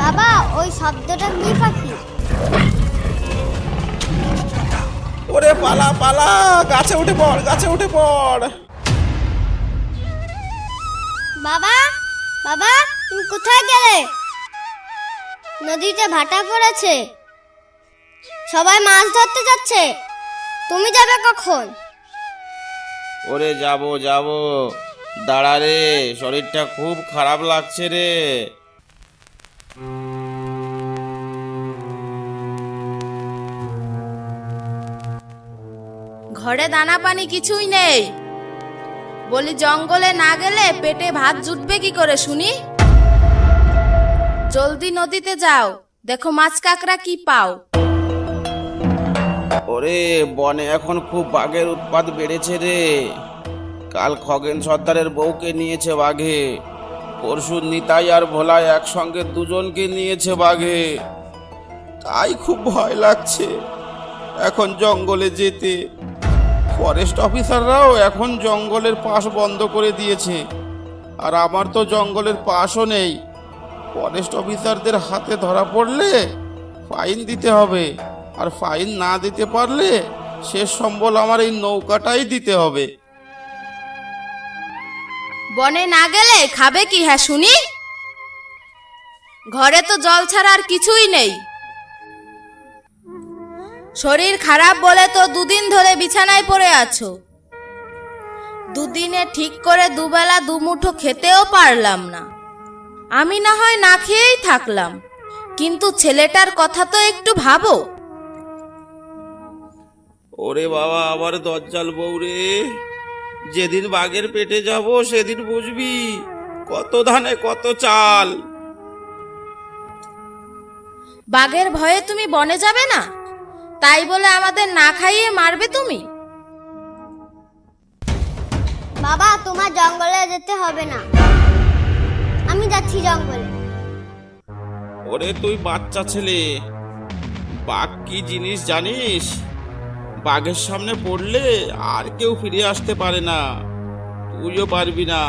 বাবা ওই শব্দটা কি পাখি? ওরে পালা পালা, গাছে উঠে পড়, গাছে উঠে পড়। বাবা বাবা তুমি কোথায় গেলে? নদীতে ভাটা পড়েছে, সবাই মাছ ধরতে যাচ্ছে, তুমি যাবে কখন? ওরে যাবো যাবো, দাঁড়া রে, শরীরটা খুব খারাপ লাগছে রে। ঘরে দানা পানি কিছুই নেই, বলি জঙ্গলে না গেলে পেটে ভাত জুটবে কি করে শুনি? জলদি নদীতে যাও, দেখো মাছ কাঁকড়া কি পাও। ওরে বনে এখন খুব বাঘের উৎপাত বেড়েছে রে। কাল খগেন সর্দারের বউকে নিয়েছে বাঘে, পরশু নিতাই আর ভোলাই একসঙ্গে দুজনকে নিয়েছে বাঘে। তাই খুব ভয় লাগছে এখন জঙ্গলে যেতে। ফরেস্ট অফিসাররাও এখন জঙ্গলের পাশ বন্ধ করে দিয়েছে, আর আমার তো জঙ্গলের পাশও নেই। ফরেস্ট অফিসারদের হাতে ধরা পড়লে ফাইন দিতে হবে, আর ফাইন না দিতে পারলে শেষ সম্বল আমার এই নৌকাটাই দিতে হবে। বনে না গেলে খাবে কি হ্যাঁ শুনি? ঘরে তো জল ছাড়া আর কিছুই নেই। শরীর খারাপ বলে তো দুদিন ধরে বিছানায় পড়ে আছো। দুদিনে ঠিক করে দুবেলা দুমুঠো খেতেও পারলাম না। আমি না হয় না খেয়েই থাকলাম, কিন্তু ছেলেটার কথা তো একটু ভাবো। ওরে বাবা, আবার দজ্জাল বউ রে, যেদিন বাঘের পেটে যাব সেদিন বুঝবি কত ধানে কত চাল। বাঘের ভয়ে তুমি বনে যাবে না, তাই বলে আমাদের না খাইয়ে মারবে তুমি? বাবা তোমার জঙ্গলে যেতে হবে না, আমি যাচ্ছি জঙ্গলে। ওরে তুই বাচ্চা ছেলে, বাঘ কি জিনিস জানিস? বাঘের সামনে পড়লে আর কেউ ফিরে আসতে পারে না, তুইও পারবি না।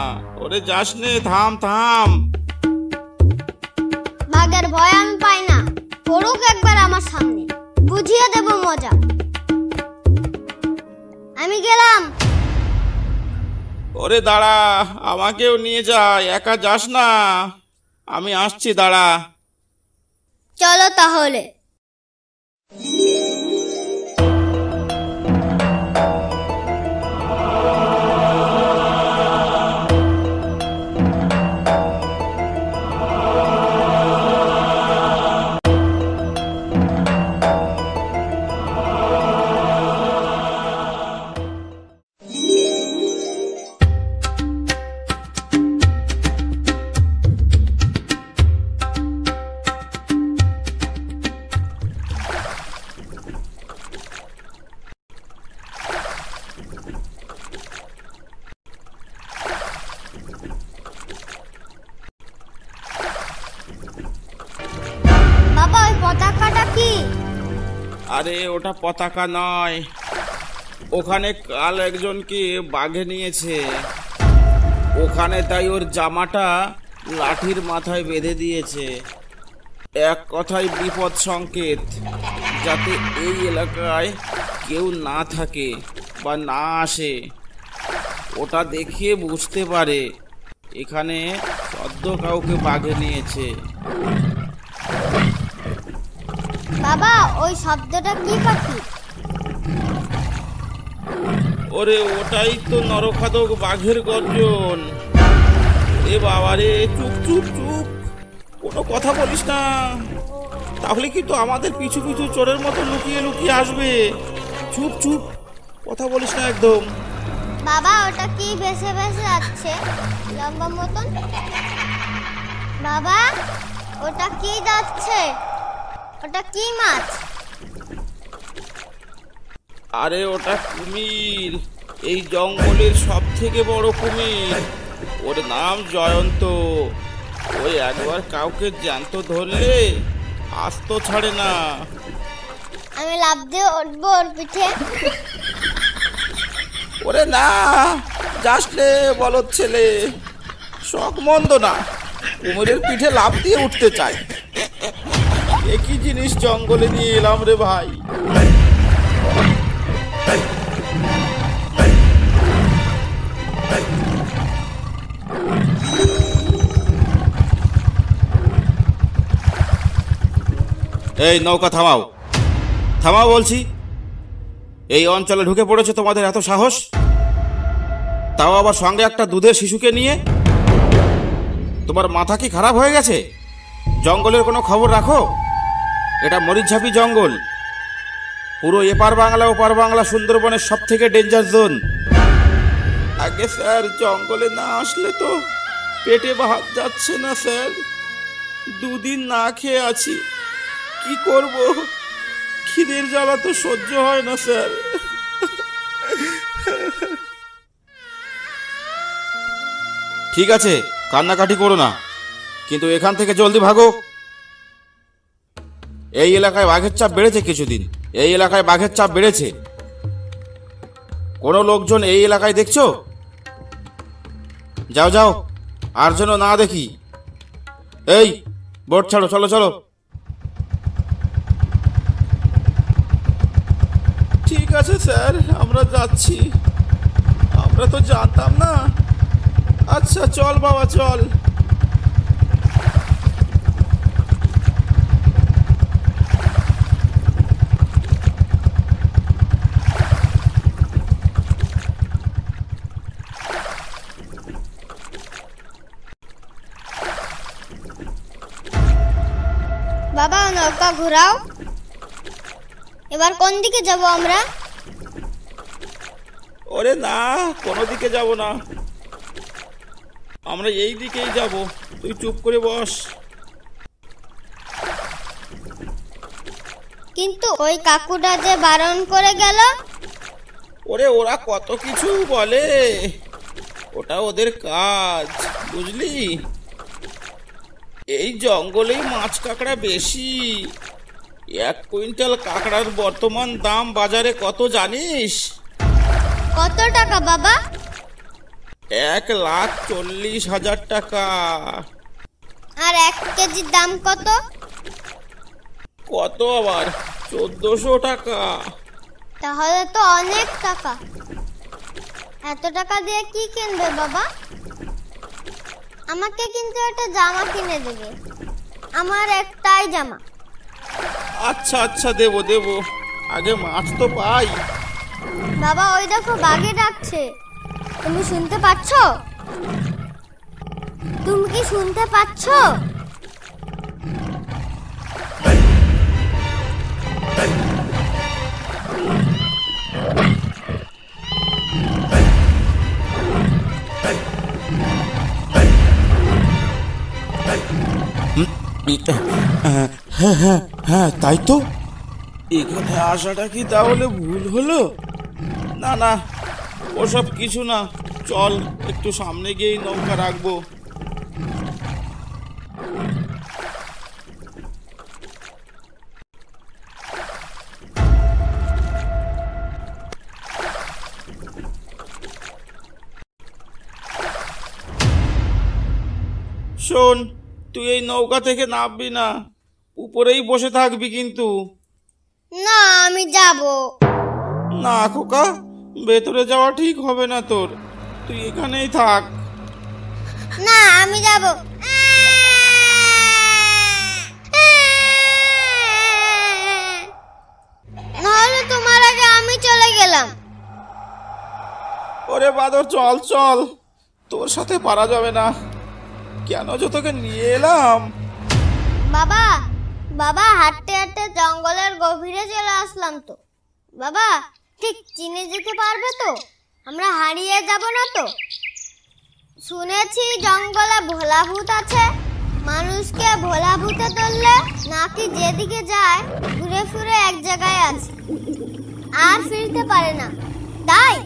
ওরে যাস নে, থাম থাম। বাঘের ভয় আমি পাই না, পড়ুক একবার আমার সামনে, বুঝিয়ে দেব মজা। আমি গেলাম। ওরে দাঁড়া, আমাকেও নিয়ে যা, একা যাস না, আমি আসছি, দাঁড়া। চলো তাহলে। বাবা ওই পতাকাটা কি? আরে ওটা পতাকা নয়, ওখানে কাল একজনকে বাঘে নিয়েছে, ওখানে তাই ওর জামাটা লাঠির মাথায় বেঁধে দিয়েছে। এক কথায় বিপদ সংকেত, যাতে এই এলাকায় কেউ না থাকে বা না আসে। ওটা দেখে বুঝতে পারে এখানে সদ্য কাউকে বাঘে নিয়েছে। বাবা ওই শব্দটা কি পাখি? ওরে ওটাই তো নরখাদক বাঘের গর্জন। এ বাবা রে, চুপ চুপ চুপ, কোনো কথা বলিস না, তাহলে কিন্তু আমাদের পিছু পিছু চোরের মতো লুকিয়ে লুকিয়ে আসবে। চুপ চুপ, কথা বলিস না একদম। বাবা ওটা কি ভেসে ভেসে যাচ্ছে লম্বা মতন? বাবা ওটা কি যাচ্ছে? ওটা কি মাছ? আরে ওটা কুমির, এই জঙ্গলের সব থেকে বড় কুমির। ওর নাম জয়ন্ত। ওই একবার কাউকে জ্যান্ত ধরলে আস্ত ছাড়ে না। আমি লাফ দিয়ে উঠবো ওর পিঠে। ওরে না, যাসলে বলদ ছেলে, শখ মন্দ না, কুমিরের পিঠে লাফ দিয়ে উঠতে চায়। একই জিনিস জঙ্গলে নিয়ে এলাম রে ভাই। এই নৌকা থামাও, থামাও বলছি। এই অঞ্চলে ঢুকে পড়েছে তোমাদের এত সাহস, তাও আবার সঙ্গে একটা দুধের শিশুকে নিয়ে। তোমার মাথা কি খারাপ হয়ে গেছে? জঙ্গলের কোনো খবর রাখো? এটা মরিচঝাপি জঙ্গল, পুরো এপার বাংলা ওপার বাংলা সুন্দরবনের সব থেকে ডেঞ্জার জোন। আগে স্যার, জঙ্গলে না আসলে তো পেটে ভাত যাচ্ছে না স্যার, দুদিন না খেয়ে আছি, কি করব? খিদের জ্বালা তো সহ্য হয় না স্যার। ঠিক আছে, কান্নাকাটি করো না, কিন্তু এখান থেকে জলদি ভাগো। এই এলাকায় বাঘের চাপ বেড়েছে কিছুদিন, এই এলাকায় বাঘের চাপ বেড়েছে। কোনো লোকজন এই এলাকায় দেখছো? যাও যাও, আর যেন না দেখি। এই বোট ছাড়ো, চলো চলো। ঠিক আছে স্যার, আমরা যাচ্ছি, আমরা তো জানতাম না। আচ্ছা চল বাবা, চল। বাবা নৌকা ঘোরাও। এবার কোন দিকে যাব আমরা? ওরে না, কোনো দিকে যাব না, আমরা এই দিকেই যাব। তুই চুপ করে বস। কিন্তু ওই কাকুটা যে বারণ করে গেল। ওরে ওরা কত কিছু বলে, ওটা ওদের কাজ, বুঝলি? এই জঙ্গলেই মাছ কাঁকড়া বেশি। 1 কুইন্টাল কাঁকড়ার বর্তমান দাম বাজারে কত জানিস? কত টাকা বাবা? 1,40,000 টাকা। আর 1 কেজির দাম কত? কত আবার? 1400 টাকা। তাহলে তো অনেক টাকা। এত টাকা দিয়ে কি কিনবে বাবা? আমাকে কিন্তু একটা জামা কিনে দেবে, আমার একটাই জামা। আচ্ছা আচ্ছা, দেবো দেবো, আগে মাছ তো পাই। বাবা ওই দেখো, বাঘে ডাকছে। তুমি শুনতে পাচ্ছ? তুমি কি শুনতে পাচ্ছ? হ্যাঁ, তাই তো। এখানে আসাটা কি তাহলে ভুল হলো? না না, ওসব কিছু না, চল একটু সামনে গিয়েই নৌকা রাখবো। শোন, তুই এই নৌকা থেকে নামবি না, উপরেই বসে থাকবি কিন্তু। না, আমি যাব না খোকা, ভেতরে যাওয়া ঠিক হবে না তোর, তুই এখানেই থাক। না, আমি যাব। নাহলে তোমার আগে আমি চলে গেলাম। ওরে বাদর, চল চল, তোর সাথে পারা যাবে না। কেন যে তোকে নিয়ে এলাম। বাবা বাবা, হাঁটতে হাঁটতে জঙ্গলের গভীরে চলে আসলাম তো। বাবা ঠিক চিনে যেতে পারবে তো? আমরা হারিয়ে যাব না তো? শুনেছি জঙ্গলে ভোলা ভূত আছে, মানুষকে ভোলা ভূতে ধরলে নাকি যেদিকে যায় ঘুরে ফিরে এক জায়গায় আছে, আর ফিরতে পারে না, তাই?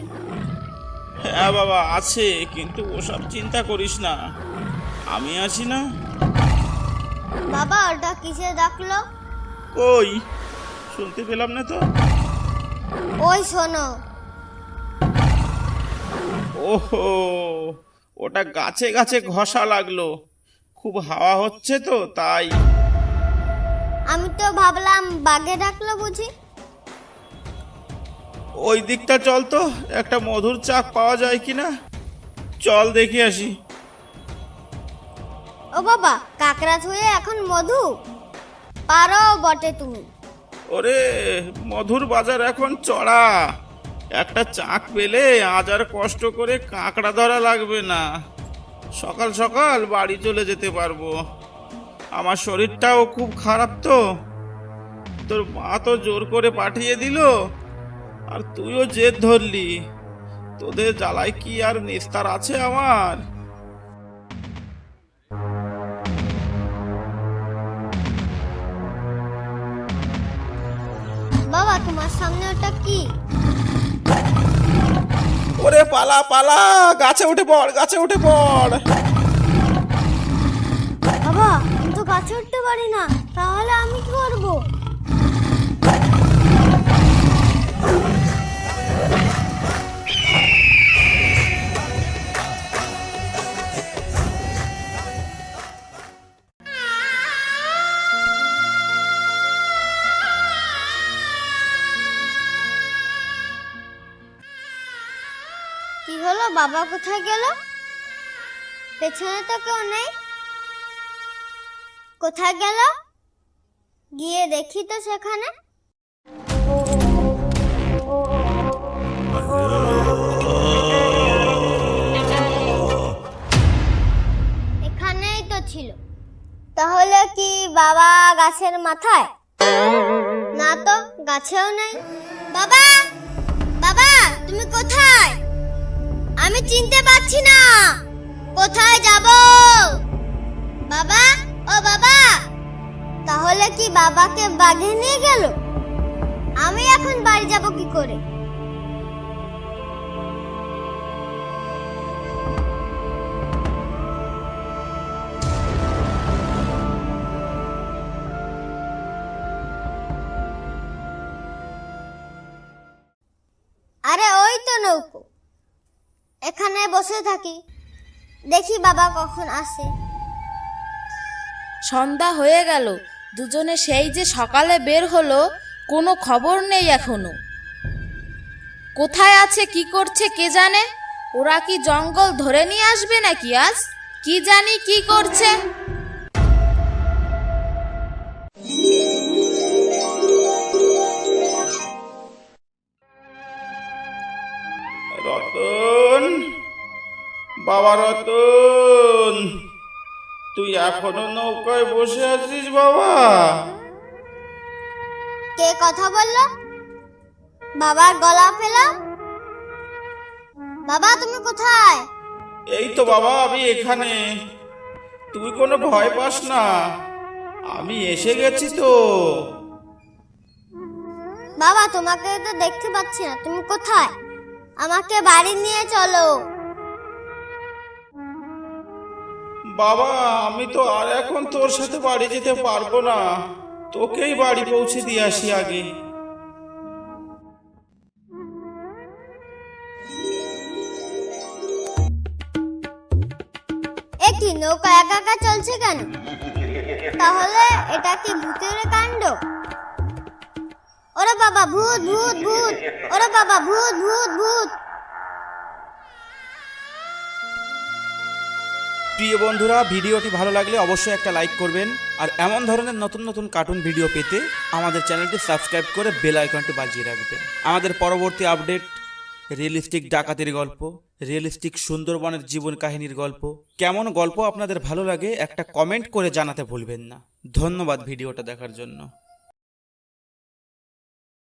হ্যাঁ বাবা, আছে, কিন্তু ওসব চিন্তা করিস না, আমি আছি না। বাবা ওটা কিসে ডাকলো? কই, শুনতে পেলাম না তো। ওই শোনো। ওহো, ওটা গাছে গাছে ঘষা লাগলো, খুব হাওয়া হচ্ছে তো তাই। আমি তো ভাবলাম বাঘে ডাকলো বুঝি। ওই দিকটা চল তো, একটা মধুর চাক পাওয়া যায় কিনা, চল দেখে আসি। ও বাবা, কাকড়া ছুঁয়ে এখন মধু পারো বটে তুমি। ওরে, মধুর বাজার এখন চড়া, একটা চাক পেলে আজ আর কষ্ট করে কাঁকড়া ধরা লাগবে না, সকাল সকাল বাড়ি চলে যেতে পারবো। আমার শরীরটাও খুব খারাপ তো, তোর মা তো জোর করে পাঠিয়ে দিল, আর তুইও জেদ ধরলি, তোদের জ্বালায় কি আর নিস্তার আছে আমার। বাবা, তোমার সামনে ওটা কি? ওরে পালা পালা, গাছে উঠে পড়, গাছে উঠে পড়। বাবা, আমি তো গাছে উঠতে পারি না, তাহলে আমি কি করবো? কি হলো, বাবা কোথায় গেল? পেছনে তো কেউ নেই, কোথায় গেল? গিয়ে দেখি তো সেখানে। এখানেই তো ছিল। তাহলে কি বাবা গাছের মাথায়? না তো, গাছেও নেই। বাবা, বাবা, তুমি কোথায়? আমি চিনতে পারছি না, কোথায় যাব? বাবা, ও বাবা, তাহলে কি বাবাকে বাঘে নিয়ে গেল? আমি এখন বাড়ি যাব কি করে? আরে ওই তো নৌকো, এখানে বসে থাকি, দেখি বাবা কখন আসে। সন্ধ্যা হয়ে গেল, দুজনে সেই যে সকালে বের হলো, কোনো খবর নেই এখনো। কোথায় আছে, কি করছে কে জানে? ওরা কি জঙ্গল ধরে নিয়ে আসবে নাকি আজ? কি জানি কি করছে। রতন, বাবা রতন, তুই এখনো নৌকায় বসে আছিস বাবা? কে কথা বললো? বাবার গলা পেলাম। বাবা, তুমি কোথায়? এই তো বাবা, আমি এখানে, তুই কোনো ভয় পাস না, আমি এসে গেছি তো। বাবা, তোমাকে তো দেখতে পাচ্ছি না, তুমি কোথায়? আমাকে বাড়ি নিয়ে চলো। বাবা, আমি তো আর এখন তোর সাথে বাড়ি যেতে পারবো না, তোকেই বাড়ি পৌঁছে দিয়ে আসি আগে। এ কি, নৌকা একা একা চলছে কেন? তাহলে এটা কি ভূতের কাণ্ড? ওরে বাবা, ভূত ভূত ভূত! ওরে বাবা, ভূত ভূত ভূত! প্রিয় বন্ধুরা, ভিডিওটি ভালো লাগলে অবশ্যই একটা লাইক করবেন, আর এমন ধরনের নতুন নতুন কার্টুন ভিডিও পেতে আমাদের চ্যানেলটি সাবস্ক্রাইব করে বেল আইকনটি বাজিয়ে রাখবেন। আমাদের পরবর্তী আপডেট রিয়েলিস্টিক ডাকাতির গল্প, রিয়েলিস্টিক সুন্দরবনের জীবন কাহিনীর গল্প, কেমন গল্প আপনাদের ভালো লাগে একটা কমেন্ট করে জানাতে ভুলবেন না। ধন্যবাদ ভিডিওটা দেখার জন্য।